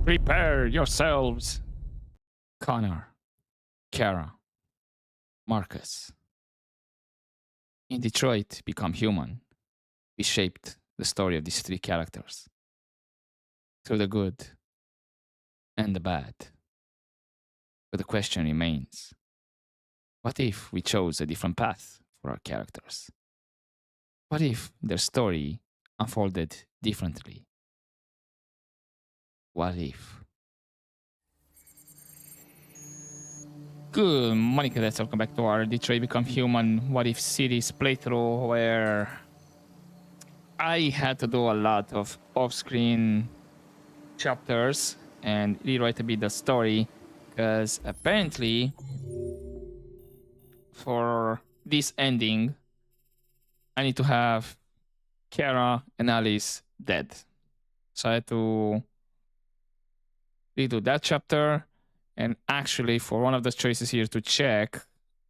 Prepare yourselves. Connor, Kara, Marcus. In Detroit, Become Human, we shaped the story of these three characters through the good and the bad. But the question remains, what if we chose a different path for our characters? What if their story unfolded differently? What if? Good morning, cadets. Welcome back to our Detroit Become Human What If series playthrough, where I had to do a lot of off-screen chapters and rewrite a bit the story, because apparently for this ending I need to have Kara and Alice dead. So I had to redo that chapter, and actually for one of the choices here to check,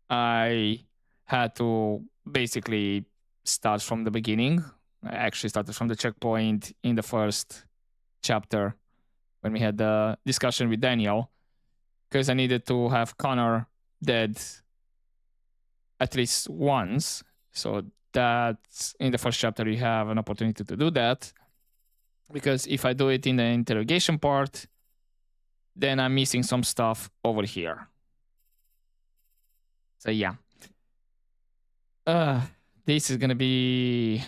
I had to basically start from the beginning. I actually started from the checkpoint in the first chapter when we had the discussion with Daniel, because I needed to have Connor dead at least once. So that's in the first chapter, you have an opportunity to do that. Because if I do it in the interrogation part, then I'm missing some stuff over here. So yeah. This is gonna be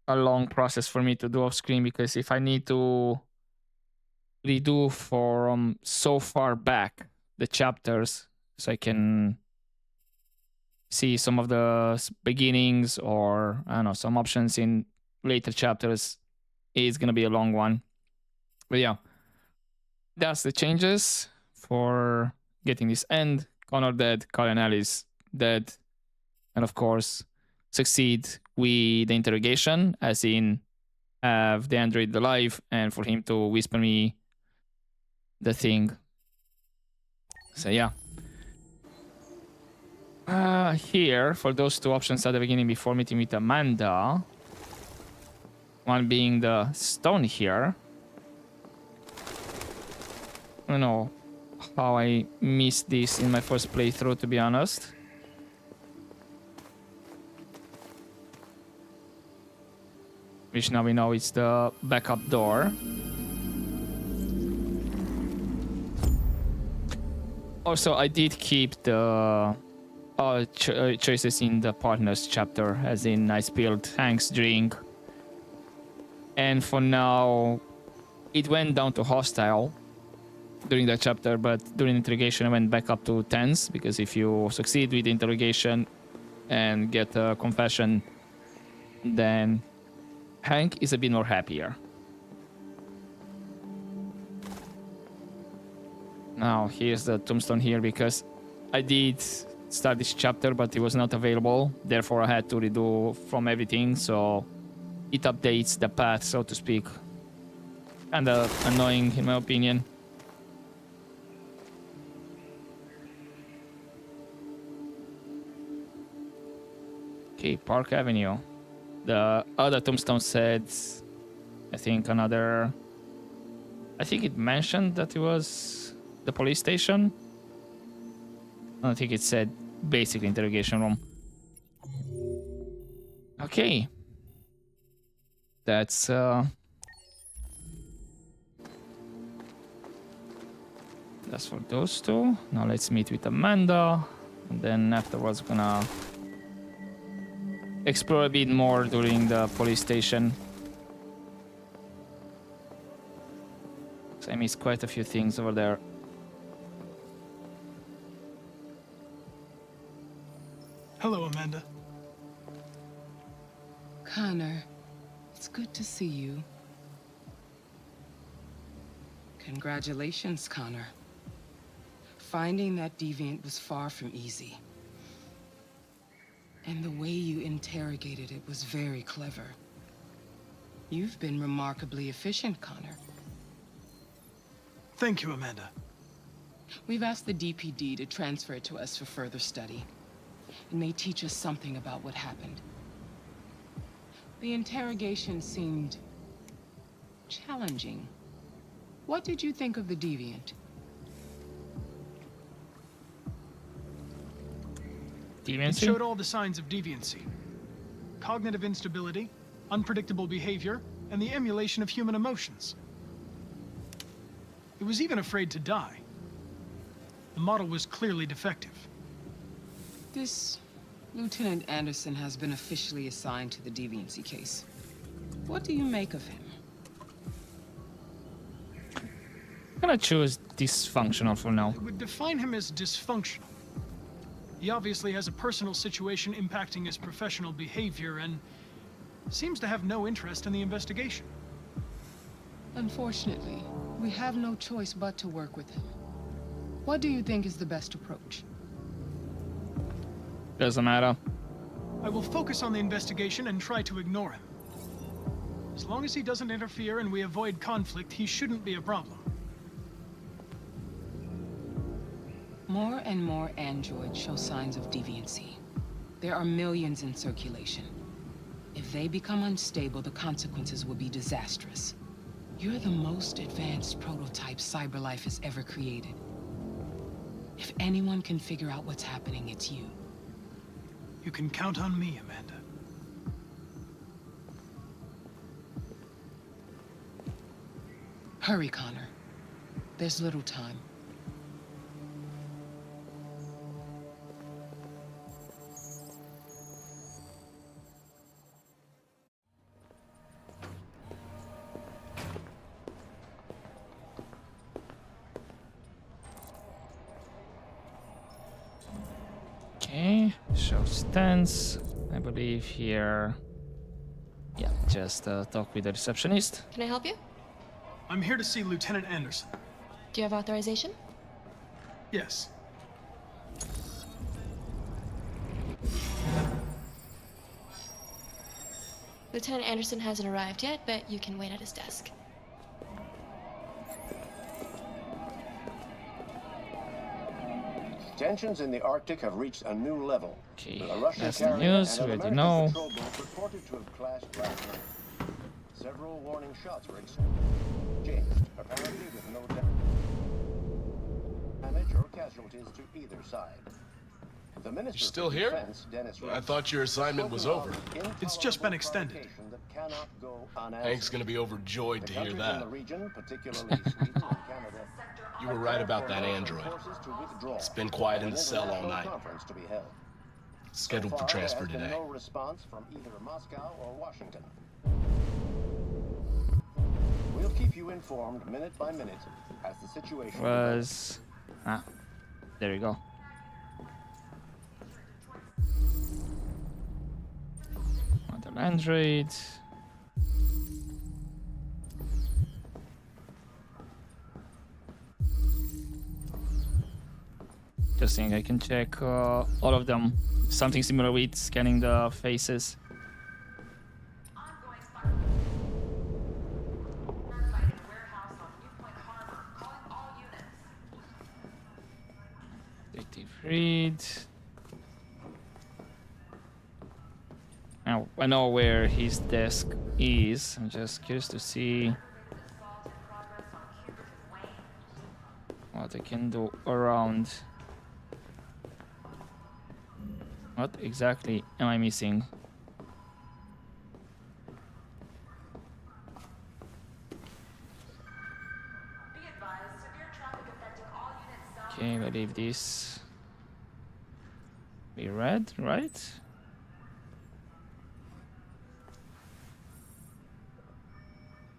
a long process for me to do off screen, because if I need to redo from so far back the chapters so I can see some of the beginnings, or I don't know, some options in later chapters, is gonna be a long one. But yeah, that's the changes for getting this end. Connor dead, Colin Ellis dead, and of course succeed with the interrogation, as in have the android alive and for him to whisper me the thing. So yeah. Here, for those two options at the beginning before meeting with Amanda, one being the stone here. I don't know how I missed this in my first playthrough, to be honest. Which now we know it's the backup door. Also, I did keep the choices in the partners chapter, as in I spilled Hank's drink. And for now, it went down to hostile during that chapter, but during interrogation I went back up to tense, because if you succeed with the interrogation and get a confession, then Hank is a bit more happier. Now here's the tombstone here, because I did start this chapter but it was not available, therefore I had to redo from everything, so it updates the path, so to speak. Kinda annoying in my opinion. Okay, Park Avenue. The other tombstone said, I think another... I think it mentioned that it was the police station. I don't think it said basic interrogation room. Okay. That's for those two. Now let's meet with Amanda, and then afterwards we're gonna explore a bit more during the police station. So I missed quite a few things over there. Hello, Amanda. Connor, it's good to see you. Congratulations, Connor. Finding that deviant was far from easy. And the way you interrogated it was very clever. You've been remarkably efficient, Connor. Thank you, Amanda. We've asked the DPD to transfer it to us for further study. It may teach us something about what happened. The interrogation seemed challenging. What did you think of the deviant? It Deviancy? showed all the signs of deviancy. Cognitive instability, unpredictable behavior, and the emulation of human emotions. It was even afraid to die. The model was clearly defective. This Lieutenant Anderson has been officially assigned to the deviancy case. What do you make of him? I'm gonna choose dysfunctional for now. I would define him as dysfunctional. He obviously has a personal situation impacting his professional behavior and seems to have no interest in the investigation. Unfortunately, we have no choice but to work with him. What do you think is the best approach? Doesn't matter. I will focus on the investigation and try to ignore him. As long as he doesn't interfere and we avoid conflict, he shouldn't be a problem. More and more androids show signs of deviancy. There are millions in circulation. If they become unstable, the consequences will be disastrous. You're the most advanced prototype CyberLife has ever created. If anyone can figure out what's happening, it's you. You can count on me, Amanda. Hurry, Connor. There's little time. Okay, show stance. I believe here. Yeah, just talk with the receptionist. Can I help you? I'm here to see Lieutenant Anderson. Do you have authorization? Yes. Lieutenant Anderson hasn't arrived yet, but you can wait at his desk. Tensions in the Arctic have reached a new level. Okay, A Russian that's the carrier news. and We an already American know. patrol boat reported to have clashed last night. Several warning shots were exchanged, apparently with no damage or casualties to either side. The Minister You're still for here? Defense, Dennis I Reese, thought your assignment was over. It's just been extended. provocation that cannot go unanswered. Hank's gonna be overjoyed The to hear countries in that. the region, particularly Sweden and Canada, You were right about that android. forces to withdraw. It's been quiet in the cell all International night. conference to be held. Scheduled for So far, transfer there has been today. no response from either Moscow or Washington. We'll keep you informed minute by minute as the situation develops. Was there we go. Another android. Just think I can check all of them. Something similar with scanning the faces. Detective Reed. Now I know where his desk is. I'm just curious to see what I can do around. What exactly am I missing? Okay, I believe this be red, right?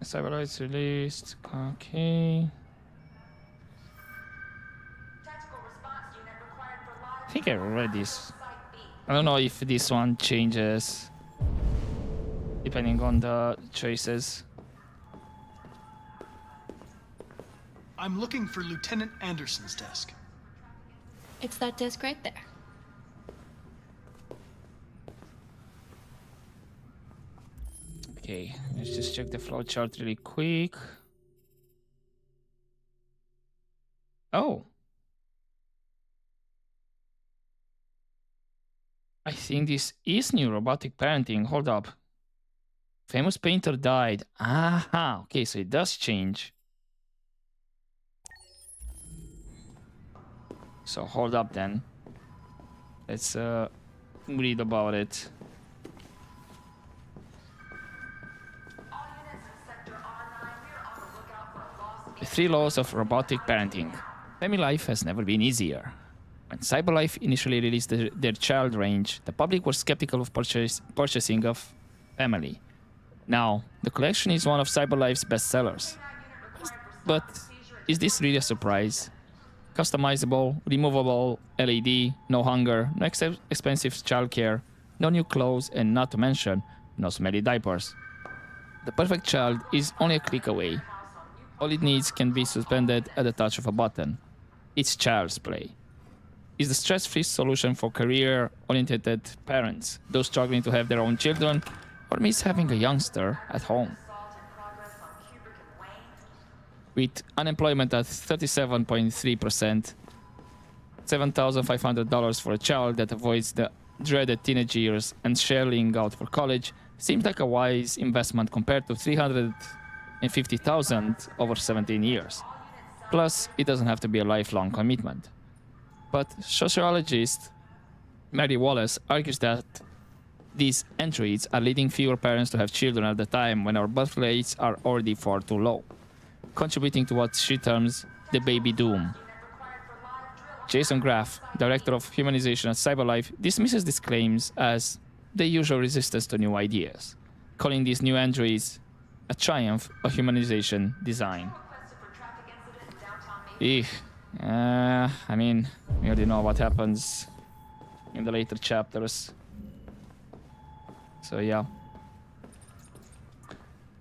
Cyberlight's released. Okay. I think I read this. I don't know if this one changes depending on the choices. I'm looking for Lieutenant Anderson's desk. It's that desk right there. Okay, let's just check the flowchart really quick. Oh. I think this is new robotic parenting. Hold up. Famous painter died. Aha. Okay, so it does change. So hold up then. Let's read about it. The 3 laws of robotic parenting. Family life has never been easier. When CyberLife initially released their child range, the public was skeptical of purchasing of Family. Now, the collection is one of CyberLife's best sellers. But is this really a surprise? Customizable, removable LED, no hunger, no expensive childcare, no new clothes, and not to mention, no smelly diapers. The perfect child is only a click away. All it needs can be suspended at the touch of a button. It's child's play. It's the stress-free solution for career-oriented parents, those struggling to have their own children, or miss having a youngster at home. With unemployment at 37.3%, $7,500 for a child that avoids the dreaded teenage years and shelling out for college seems like a wise investment compared to $350,000 over 17 years. Plus, it doesn't have to be a lifelong commitment. But sociologist Mary Wallace argues that these androids are leading fewer parents to have children at the time when our birth rates are already far too low, contributing to what she terms the baby doom. Jason Graff, director of humanization at CyberLife, dismisses these claims as the usual resistance to new ideas, calling these new androids a triumph of humanization design. I mean, we already know what happens in the later chapters. So yeah.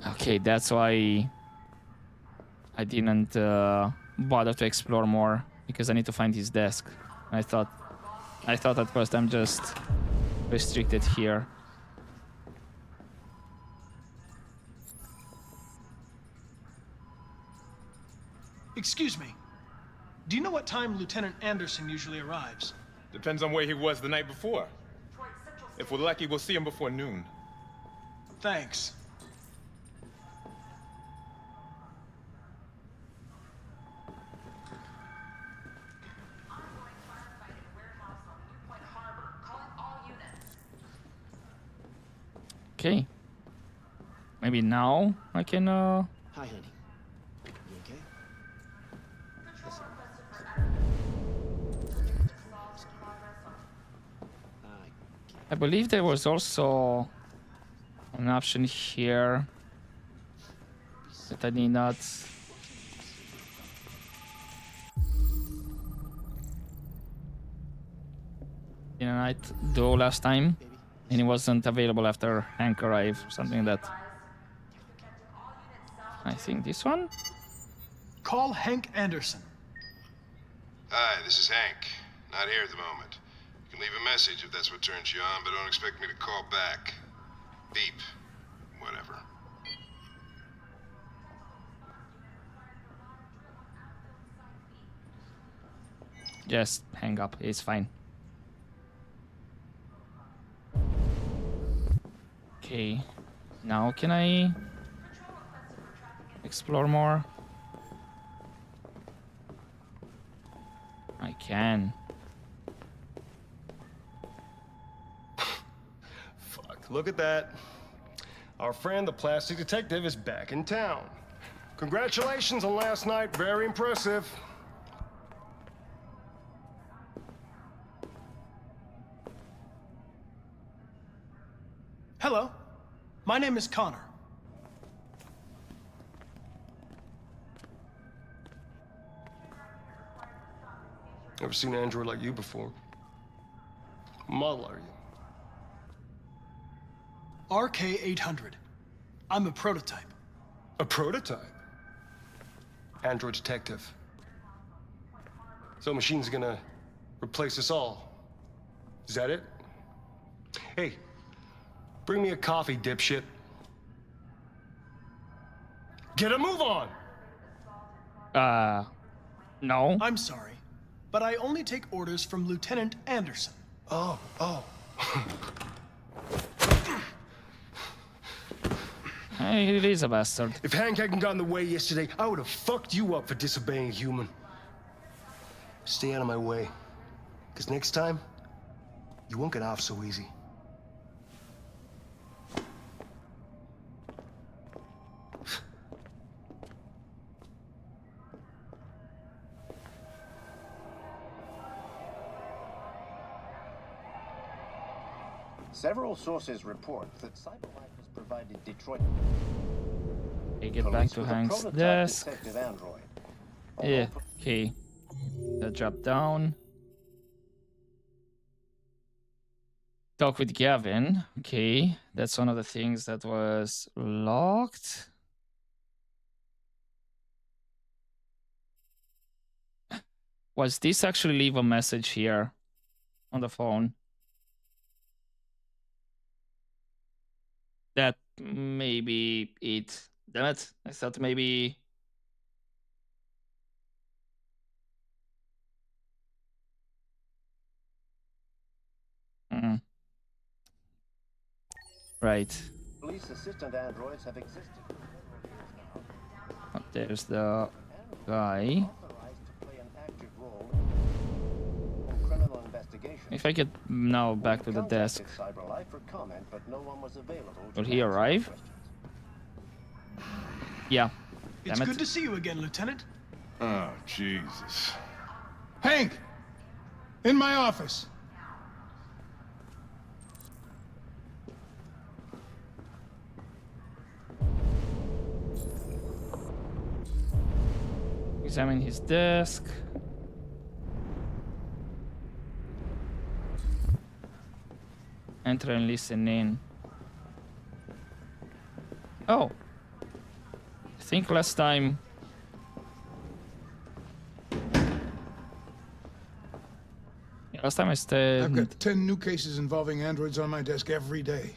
Okay, that's why I didn't bother to explore more, because I need to find his desk. I thought at first I'm just restricted here. Excuse me. Do you know what time Lieutenant Anderson usually arrives? Depends on where he was the night before. If we're lucky, we'll see him before noon. Thanks. Okay. Maybe now I can Hi, honey. You okay? Listen. I believe there was also an option here that I did not do last time, and it wasn't available after Hank arrived, something that I think this one. Call Hank Anderson. Hi, this is Hank. Not here at the moment. You can leave a message if that's what turns you on, but don't expect me to call back. Beep. Whatever. Just hang up, it's fine. Okay, now can I explore more? I can. Fuck, look at that. Our friend the plastic detective is back in town. Congratulations on last night, very impressive. Hello. My name is Connor. Never seen an android like you before. What model are you? RK-800. I'm a prototype. A prototype? Android detective. So machine's gonna replace us all. Is that it? Hey, bring me a coffee, dipshit. Get a move on! No. I'm sorry, but I only take orders from Lieutenant Anderson. Oh. Hey, it is a bastard. If Hank hadn't gotten in the way yesterday, I would have fucked you up for disobeying a human. Stay out of my way. Because next time, you won't get off so easy. Several sources report that CyberLife has provided Detroit Okay, get back police to with a Hank's prototype desk. detective android. Yeah, okay. That drop down. Talk with Gavin. Okay, that's one of the things that was locked. Was this actually leave a message here on the phone? That maybe it. Damn it. I thought maybe. Mm. Right. Police assistant androids have existed for several years now. Oh, there's the guy. Authorized to play an active role in criminal investigations. If I get now back to the desk. CyberLife for comment, but no one was available Will to he answer arrive? questions. Yeah. It's Damn good it. to see you again, Lieutenant. Oh, Jesus. Hank! In my office. Examine his desk. Enter and listen in. Oh. I think last time. Yeah, last time I stayed. I've got 10 new cases involving androids on my desk every day.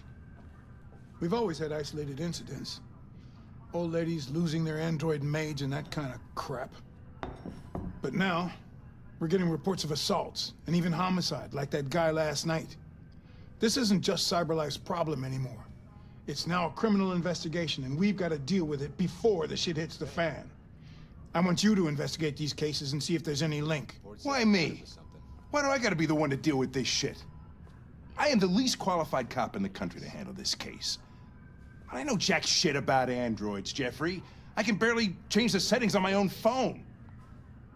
We've always had isolated incidents. Old ladies losing their android maids and that kind of crap. But now, we're getting reports of assaults and even homicide, like that guy last night. This isn't just CyberLife's problem anymore. It's now a criminal investigation, and we've got to deal with it before the shit hits the fan. I want you to investigate these cases and see if there's any link. Why me? Why do I gotta be the one to deal with this shit? I am the least qualified cop in the country to handle this case. I know jack shit about androids, Jeffrey. I can barely change the settings on my own phone.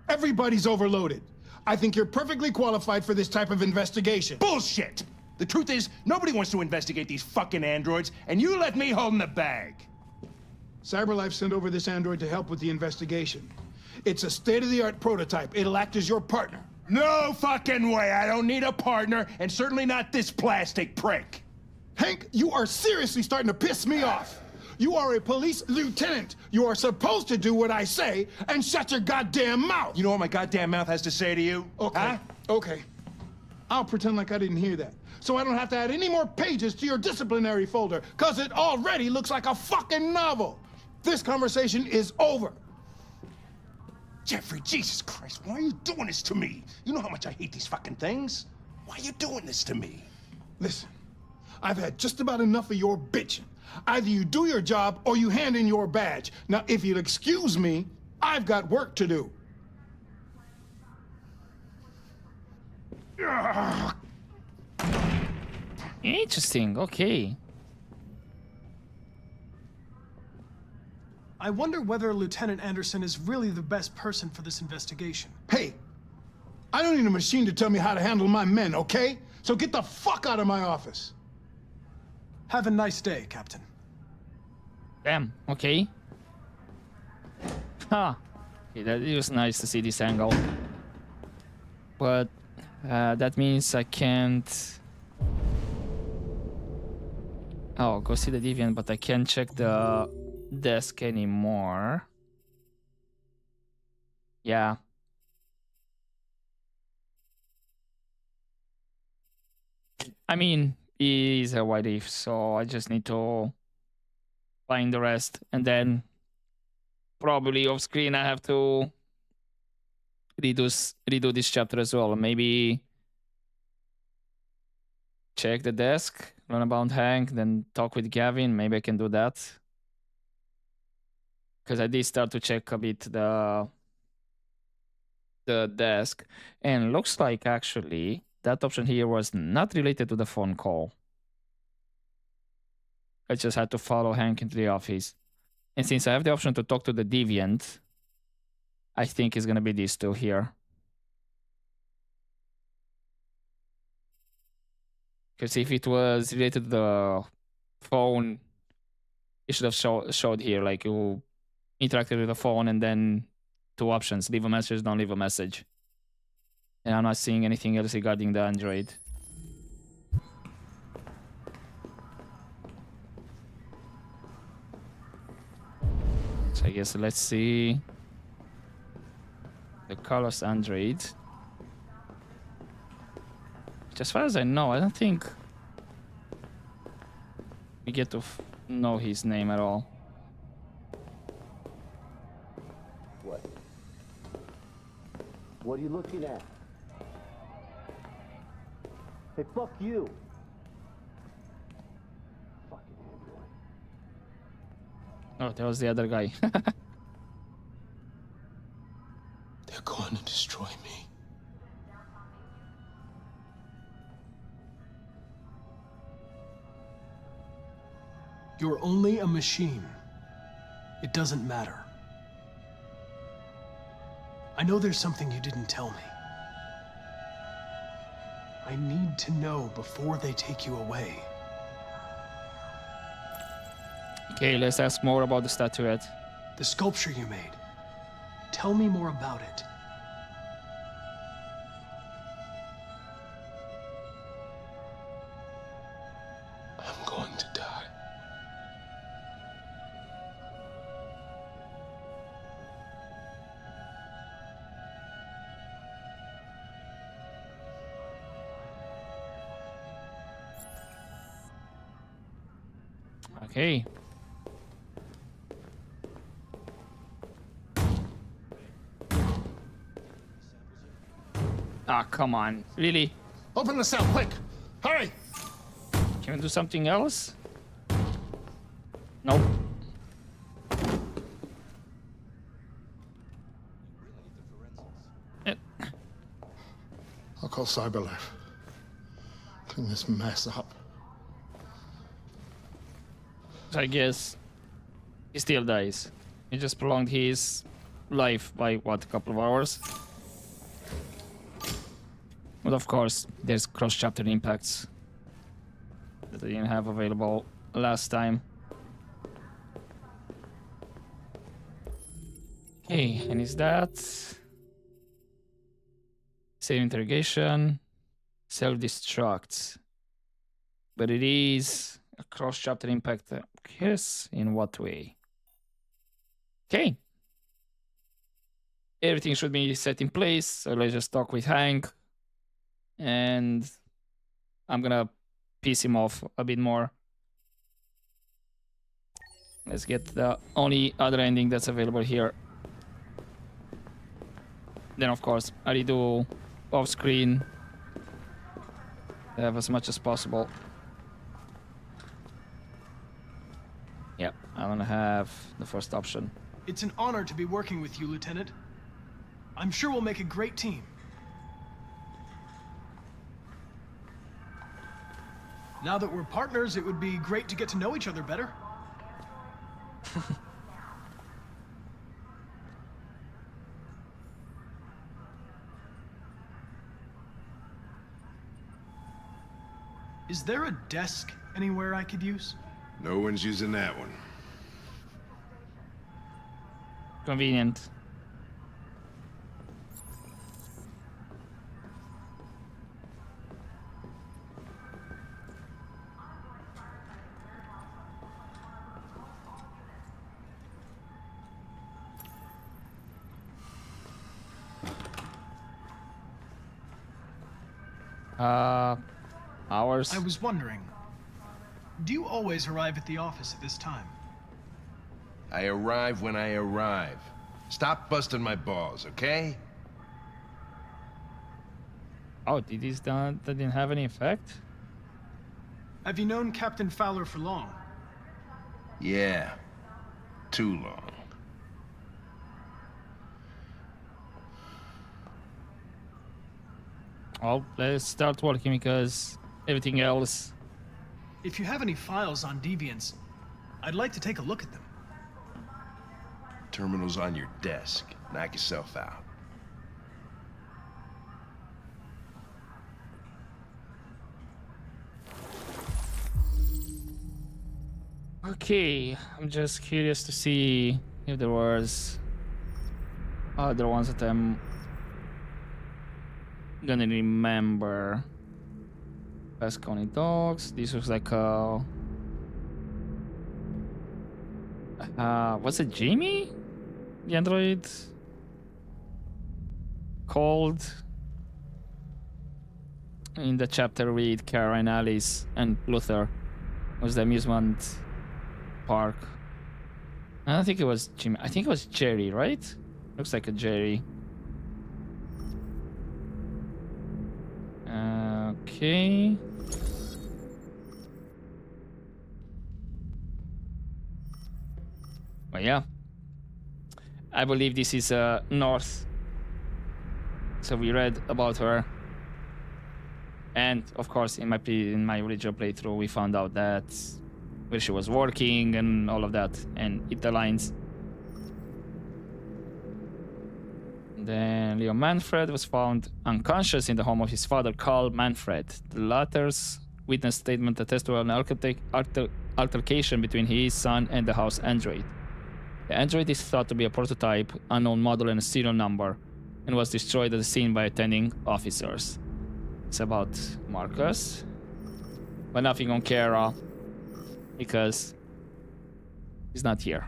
Everybody's overloaded. I think you're perfectly qualified for this type of investigation. Bullshit! The truth is, nobody wants to investigate these fucking androids, and you let me hold in the bag. CyberLife sent over this android to help with the investigation. It's a state-of-the-art prototype. It'll act as your partner. No fucking way! I don't need a partner, and certainly not this plastic prick. Hank, you are seriously starting to piss me off. You are a police lieutenant. You are supposed to do what I say and shut your goddamn mouth. You know what my goddamn mouth has to say to you? Okay, huh? okay. I'll pretend like I didn't hear that, so I don't have to add any more pages to your disciplinary folder, because it already looks like a fucking novel. This conversation is over. Jeffrey, Jesus Christ, why are you doing this to me? You know how much I hate these fucking things. Why are you doing this to me? Listen, I've had just about enough of your bitching. Either you do your job or you hand in your badge. Now, if you'll excuse me, I've got work to do. Interesting. Okay. I wonder whether Lieutenant Anderson is really the best person for this investigation. Hey, I don't need a machine to tell me how to handle my men, okay? So get the fuck out of my office. Have a nice day, Captain. Damn. Okay. Huh. Okay, that it was nice to see this angle. But that means I can't. Oh, go see the deviant, but I can't check the desk anymore. Yeah. I mean, it is a what if, so I just need to find the rest, and then probably off screen I have to redo this chapter as well. Maybe check the desk, learn about Hank, then talk with Gavin. Maybe I can do that. Because I did start to check a bit the. the desk, and looks like actually that option here was not related to the phone call. I just had to follow Hank into the office. And since I have the option to talk to the deviant, I think it's gonna be these two here. Because if it was related to the phone, it should have showed here, like you interacted with the phone and then two options, leave a message, don't leave a message. And I'm not seeing anything else regarding the Android. So I guess let's see the Carlos Android. Which, as far as I know, I don't think we get to know his name at all. What? What are you looking at? Hey, fuck you! Fucking android. Oh, that was the other guy. They're going to destroy me. You're only a machine. It doesn't matter. I know there's something you didn't tell me. I need to know before they take you away. Okay, let's ask more about the statuette. The sculpture you made. Tell me more about it. I'm going to die. Okay. Ah, come on. Really? Open the cell, quick! Hurry! Can we do something else? Nope. I'll call Cyberlife. Clean this mess up. So I guess he still dies. He just prolonged his life by, what, a couple of hours? But of course, there's cross-chapter impacts that I didn't have available last time. Okay, and is that... Save interrogation, self-destruct. But it is a cross-chapter impact. Yes, in what way? Okay. Everything should be set in place, so let's just talk with Hank. And I'm gonna piss him off a bit more. Let's get the only other ending that's available here. Then of course, I redo off screen. Have as much as possible. Yep, I'm gonna have the first option. It's an honor to be working with you, Lieutenant. I'm sure we'll make a great team. Now that we're partners, it would be great to get to know each other better. Is there a desk anywhere I could use? No one's using that one. Convenient. Hours. I was wondering, do you always arrive at the office at this time? I arrive when I arrive. Stop busting my balls, okay? Oh, did these that didn't have any effect? Have you known Captain Fowler for long? Yeah. Too long. Well, let's start working because everything else. If you have any files on deviants, I'd like to take a look at them. Terminal's on your desk. Knock yourself out. Okay, I'm just curious to see if there was other ones that I'm gonna remember. Pasconi dogs. This was like was it Jamie? The android called in the chapter with Kara and Alice and Luther was the amusement park. I don't think it was Jimmy. I think it was Jerry, right? Looks like a Jerry. Okay. Well, yeah. I believe this is North. So we read about her. And of course, in my original playthrough, we found out that where she was working and all of that, and it aligns. Then Leo Manfred was found unconscious in the home of his father, Carl Manfred. The latter's witness statement attests to an altercation between his son and the house android. The android is thought to be a prototype, unknown model, and a serial number, and was destroyed at the scene by attending officers. It's about Marcus, but nothing on Kara because he's not here.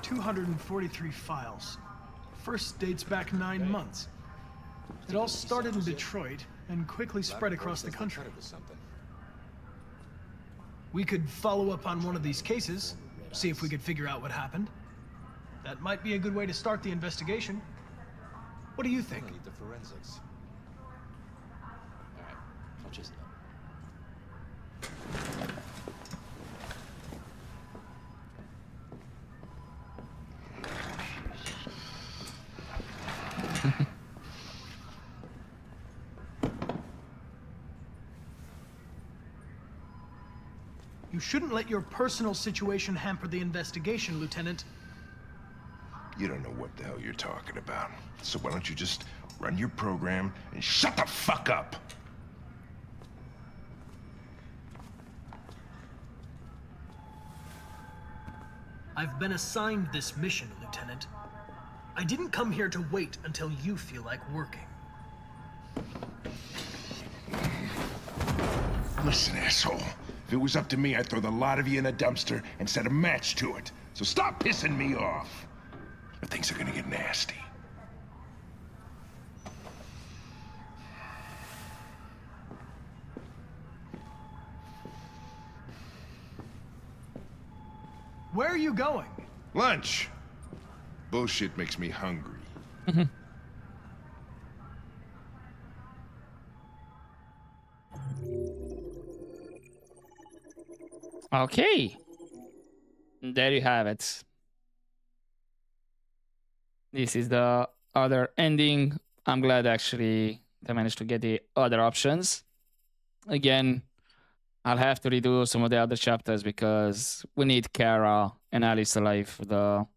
"243 files. First dates back 9 months. It all started in Detroit and quickly spread across the country. We could follow up on one of these cases, see if we could figure out what happened. That might be a good way to start the investigation. What do you think?" The forensics. All right, I'll just. You shouldn't let your personal situation hamper the investigation, Lieutenant. You don't know what the hell you're talking about. So why don't you just run your program and shut the fuck up? I've been assigned this mission, Lieutenant. I didn't come here to wait until you feel like working. Listen, asshole. If it was up to me, I'd throw the lot of you in a dumpster and set a match to it. So stop pissing me off. Or things are gonna get nasty. Where are you going? Lunch. Bullshit makes me hungry. Okay. There you have it. This is the other ending. I'm glad actually I managed to get the other options. Again, I'll have to redo some of the other chapters because we need Kara and Alice alive for the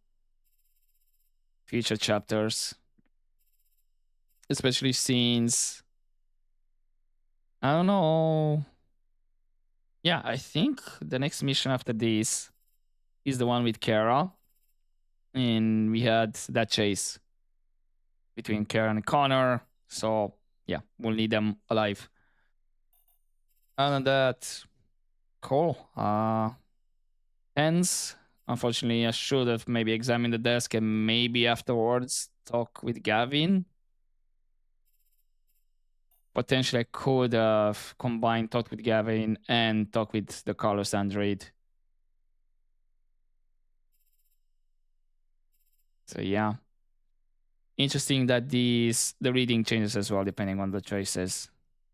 future chapters. Especially since, I don't know. Yeah, I think the next mission after this is the one with Kara. And we had that chase between Kara and Connor. So, yeah, we'll need them alive. Other than that, cool. Ends. Unfortunately, I should have maybe examined the desk and maybe afterwards talk with Gavin. Potentially, I could have combined talk with Gavin and talk with the Carlos android. So yeah, interesting that the reading changes as well depending on the choices.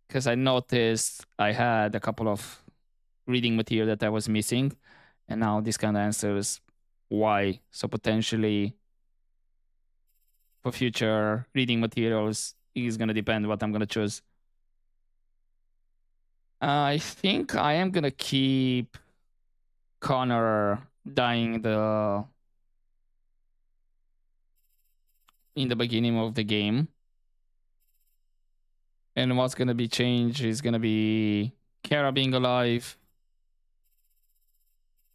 Because I noticed I had a couple of reading material that I was missing, and now this kind of answers why. So potentially for future reading materials is gonna depend what I'm gonna choose. I think I am gonna keep Connor dying in the beginning of the game. And what's gonna be changed is gonna be Kara being alive.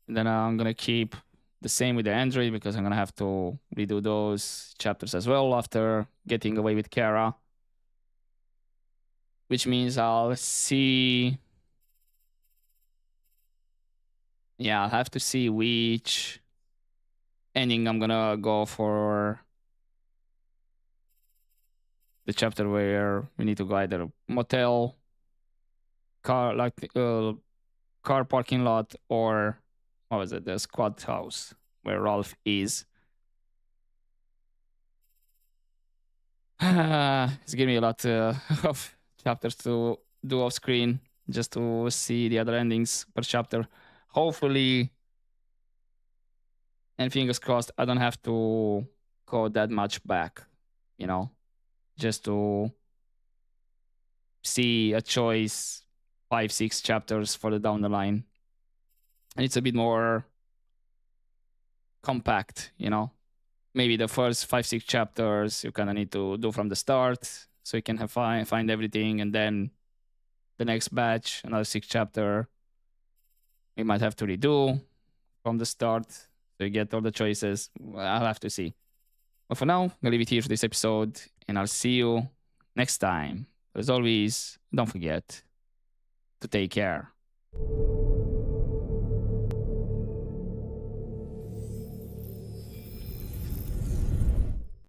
And then I'm gonna keep the same with the android because I'm gonna have to redo those chapters as well after getting away with Kara. Which means I'll see. Yeah, I'll have to see which ending I'm gonna go for. The chapter where we need to go either motel, car parking lot, or what was it? The squad house where Ralph is. It's giving me a lot of chapters to do off screen just to see the other endings per chapter. Hopefully, and fingers crossed, I don't have to go that much back, you know, just to see a choice 5-6 chapters further down the line. And it's a bit more compact, you know. Maybe the first 5-6 chapters you kind of need to do from the start so you can find everything, and then the next batch, another 6 chapter, you might have to redo from the start so you get all the choices. I'll have to see. But for now, I'm gonna leave it here for this episode, and I'll see you next time. As always, don't forget to take care.